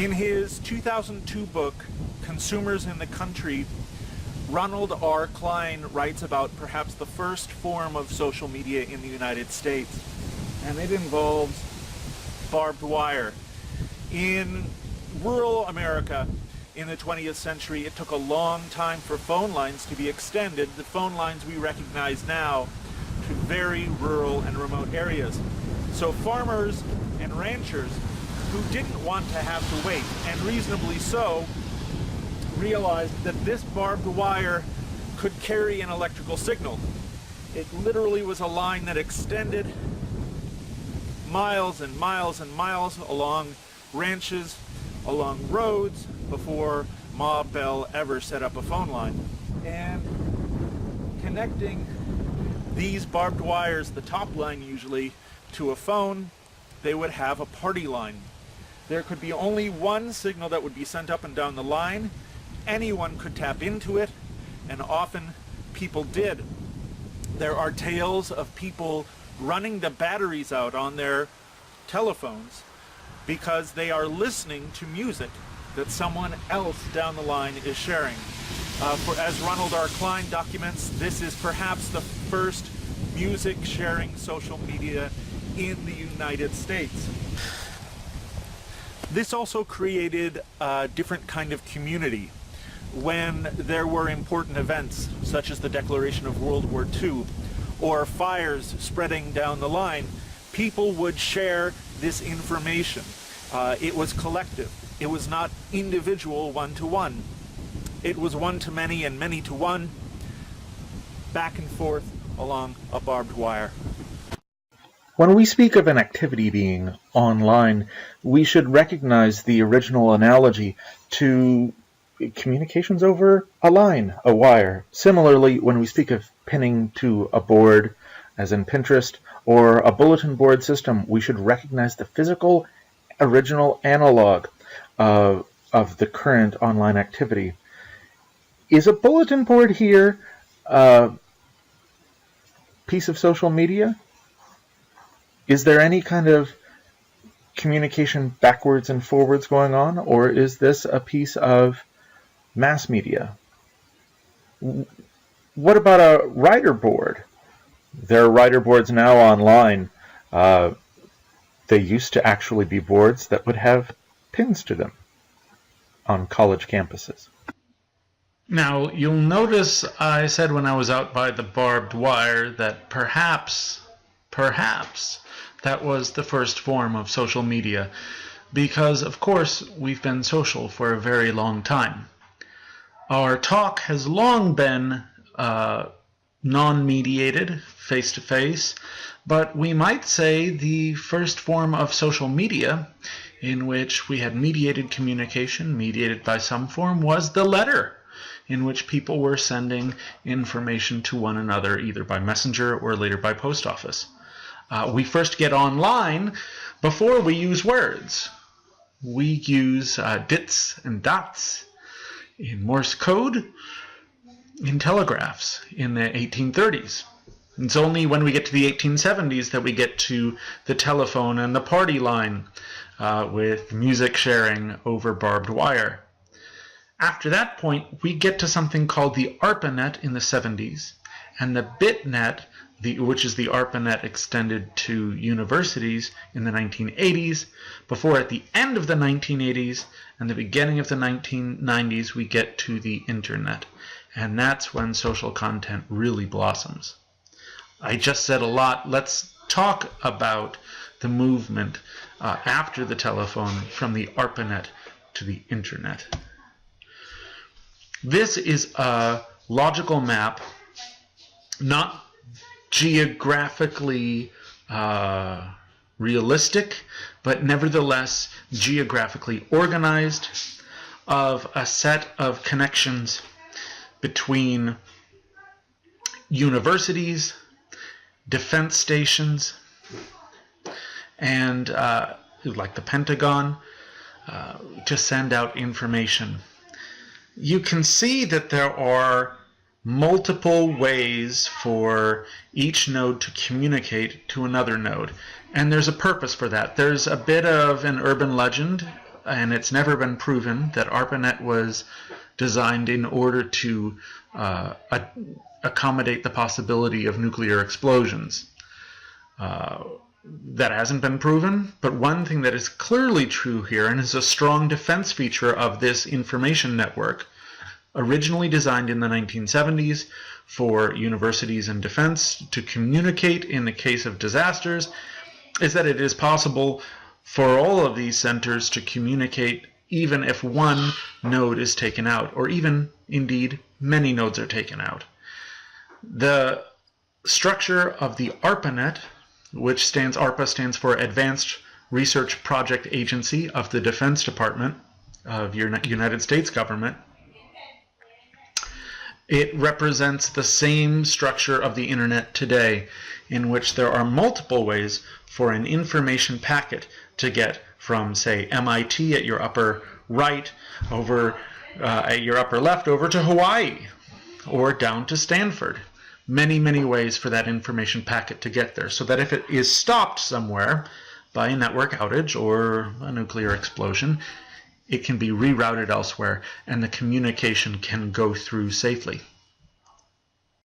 In his 2002 book, Consumers in the Country, Ronald R. Klein writes about perhaps the first form of social media in the United States, and it involves barbed wire. In rural America in the 20th century, it took a long time for phone lines to be extended, the phone lines we recognize now, to very rural and remote areas. So farmers and ranchers who didn't want to have to wait, and reasonably so, realized that this barbed wire could carry an electrical signal. It literally was a line that extended miles and miles and miles along ranches, along roads, before Ma Bell ever set up a phone line. And connecting these barbed wires, the top line usually, to a phone, they would have a party line. There could be only one signal that would be sent up and down the line. Anyone could tap into it, and often people did. There are tales of people running the batteries out on their telephones because they are listening to music that someone else down the line is sharing. As Ronald R. Klein documents, this is perhaps the first music sharing social media in the United States. This also created a different kind of community. When there were important events, such as the declaration of World War II, or fires spreading down the line, people would share this information. It was collective. It was not individual one-to-one. It was one-to-many and many-to-one, back and forth along a barbed wire. When we speak of an activity being online, we should recognize the original analogy to communications over a line, a wire. Similarly, when we speak of pinning to a board, as in Pinterest, or a bulletin board system, we should recognize the physical original analog of the current online activity. Is a bulletin board here a piece of social media? Is there any kind of communication backwards and forwards going on, or is this a piece of mass media? What about a writer board? There are writer boards now online. They used to actually be boards that would have pins to them on college campuses. Now, you'll notice I said when I was out by the barbed wire that perhaps that was the first form of social media, because of course we've been social for a very long time. Our talk has long been non-mediated, face-to-face, but we might say the first form of social media in which we had mediated communication, mediated by some form, was the letter, in which people were sending information to one another, either by messenger or later by post office. We first get online before we use words. We use dits and dots in Morse code, in telegraphs in the 1830s. It's only when we get to the 1870s that we get to the telephone and the party line with music sharing over barbed wire. After that point, we get to something called the ARPANET in the 70s, and the BitNet, which is the ARPANET extended to universities in the 1980s, before at the end of the 1980s and the beginning of the 1990s we get to the internet. And that's when social content really blossoms. I just said a lot. Let's talk about the movement after the telephone from the ARPANET to the internet. This is a logical map, not geographically realistic, but nevertheless geographically organized, of a set of connections between universities, defense stations, and like the Pentagon, to send out information. You can see that there are multiple ways for each node to communicate to another node, and there's a purpose for that. There's a bit of an urban legend and it's never been proven that ARPANET was designed in order to accommodate the possibility of nuclear explosions. That hasn't been proven, but one thing that is clearly true here, and is a strong defense feature of this information network, originally designed in the 1970s for universities and defense to communicate in the case of disasters, is that it is possible for all of these centers to communicate even if one node is taken out, or even, indeed, many nodes are taken out. The structure of the ARPANET, which ARPA stands for Advanced Research Project Agency of the Defense Department of United States government, it represents the same structure of the internet today, in which there are multiple ways for an information packet to get from, say, MIT at your upper right over at your upper left over to Hawaii or down to Stanford. Many, many ways for that information packet to get there, so that if it is stopped somewhere by a network outage or a nuclear explosion, it can be rerouted elsewhere and the communication can go through safely.